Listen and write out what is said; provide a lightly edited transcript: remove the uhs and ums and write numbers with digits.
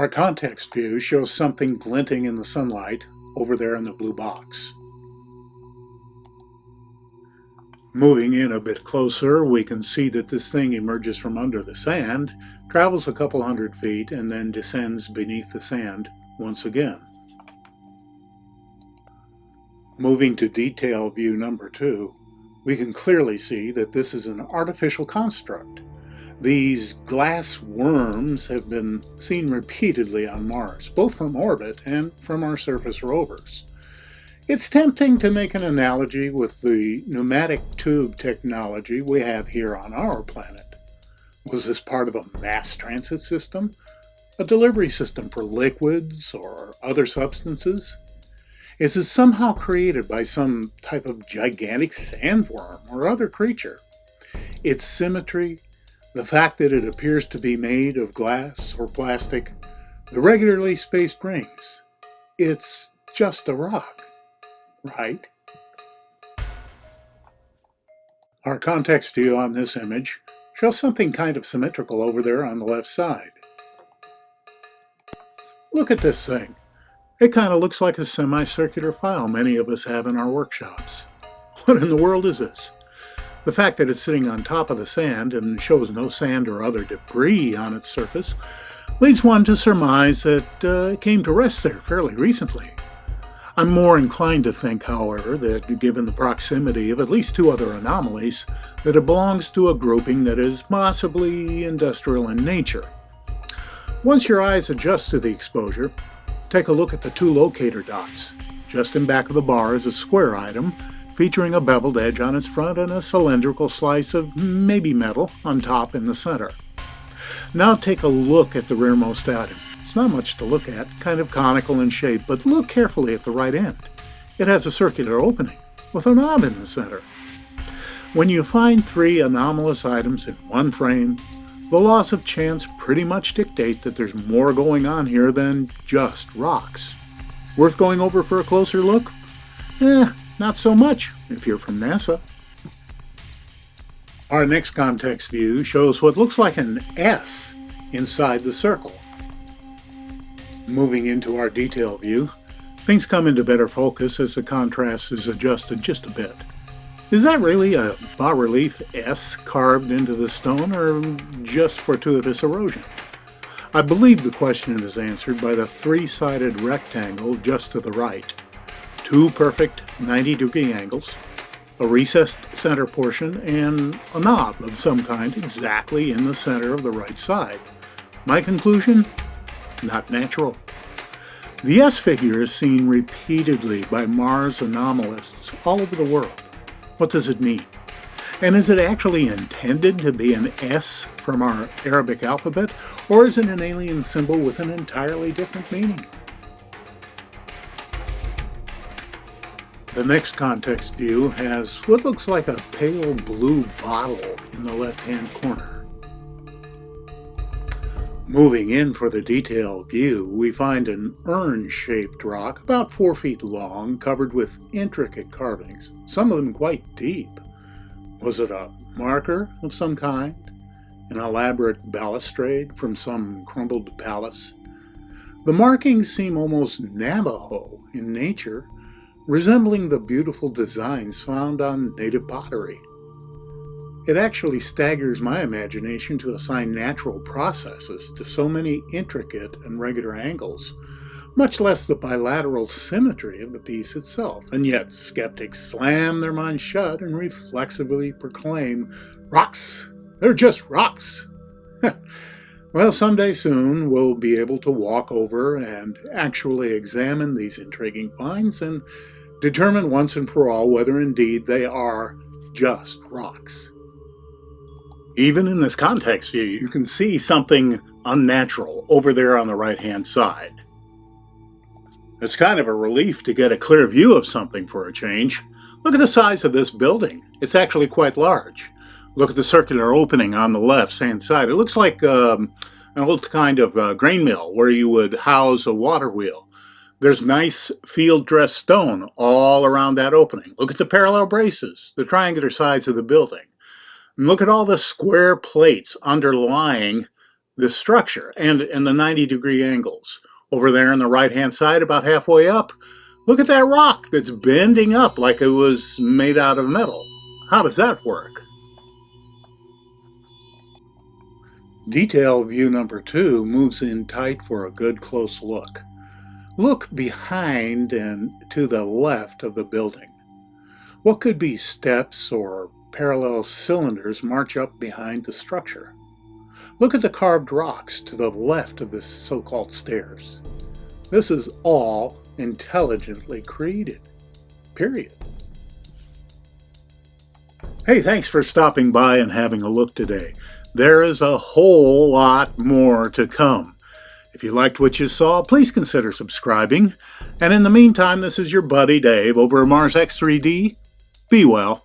Our context view shows something glinting in the sunlight over there in the blue box. Moving in a bit closer, we can see that this thing emerges from under the sand, travels a couple hundred feet, and then descends beneath the sand once again. Moving to detail view number 2, we can clearly see that this is an artificial construct. These glass worms have been seen repeatedly on Mars, both from orbit and from our surface rovers. It's tempting to make an analogy with the pneumatic tube technology we have here on our planet. Was this part of a mass transit system? A delivery system for liquids or other substances? Is it somehow created by some type of gigantic sandworm or other creature? Its symmetry, the fact that it appears to be made of glass or plastic, the regularly spaced rings, it's just a rock, right? Our context view on this image shows something kind of symmetrical over there on the left side. Look at this thing. It kind of looks like a semicircular file many of us have in our workshops. What in the world is this? The fact that it's sitting on top of the sand and shows no sand or other debris on its surface leads one to surmise that it came to rest there fairly recently. I'm more inclined to think, however, that given the proximity of at least 2 other anomalies, that it belongs to a grouping that is possibly industrial in nature. Once your eyes adjust to the exposure, take a look at the 2 locator dots. Just in back of the bar is a square item featuring a beveled edge on its front and a cylindrical slice of maybe metal on top in the center. Now take a look at the rearmost item. It's not much to look at, kind of conical in shape, but look carefully at the right end. It has a circular opening with a knob in the center. When you find 3 anomalous items in one frame, the laws of chance pretty much dictate that there's more going on here than just rocks. Worth going over for a closer look? Not so much if you're from NASA. Our next context view shows what looks like an S inside the circle. Moving into our detail view, things come into better focus as the contrast is adjusted just a bit. Is that really a bas-relief S carved into the stone, or just fortuitous erosion? I believe the question is answered by the 3-sided rectangle just to the right. 2 perfect 90-degree angles, a recessed center portion, and a knob of some kind exactly in the center of the right side. My conclusion? Not natural. The S figure is seen repeatedly by Mars anomalists all over the world. What does it mean? And is it actually intended to be an S from our Arabic alphabet, or is it an alien symbol with an entirely different meaning? The next context view has what looks like a pale blue bottle in the left-hand corner. Moving in for the detailed view, we find an urn-shaped rock about 4 feet long, covered with intricate carvings, some of them quite deep. Was it a marker of some kind? An elaborate balustrade from some crumbled palace? The markings seem almost Navajo in nature, resembling the beautiful designs found on native pottery. It actually staggers my imagination to assign natural processes to so many intricate and regular angles, much less the bilateral symmetry of the piece itself. And yet skeptics slam their minds shut and reflexively proclaim, "Rocks! They're just rocks!" Well, someday soon we'll be able to walk over and actually examine these intriguing finds and determine once and for all whether indeed they are just rocks. Even in this context view, you can see something unnatural over there on the right-hand side. It's kind of a relief to get a clear view of something for a change. Look at the size of this building. It's actually quite large. Look at the circular opening on the left-hand side. It looks like an old kind of grain mill where you would house a water wheel. There's nice field-dressed stone all around that opening. Look at the parallel braces, the triangular sides of the building. And look at all the square plates underlying this structure and the 90-degree angles. Over there on the right-hand side, about halfway up, look at that rock that's bending up like it was made out of metal. How does that work? Detail view number 2 moves in tight for a good close look. Look behind and to the left of the building. What could be steps or parallel cylinders march up behind the structure? Look at the carved rocks to the left of the so-called stairs. This is all intelligently created. Period. Hey, thanks for stopping by and having a look today. There is a whole lot more to come. If you liked what you saw, please consider subscribing. And in the meantime, this is your buddy Dave over at Mars X3D. Be well.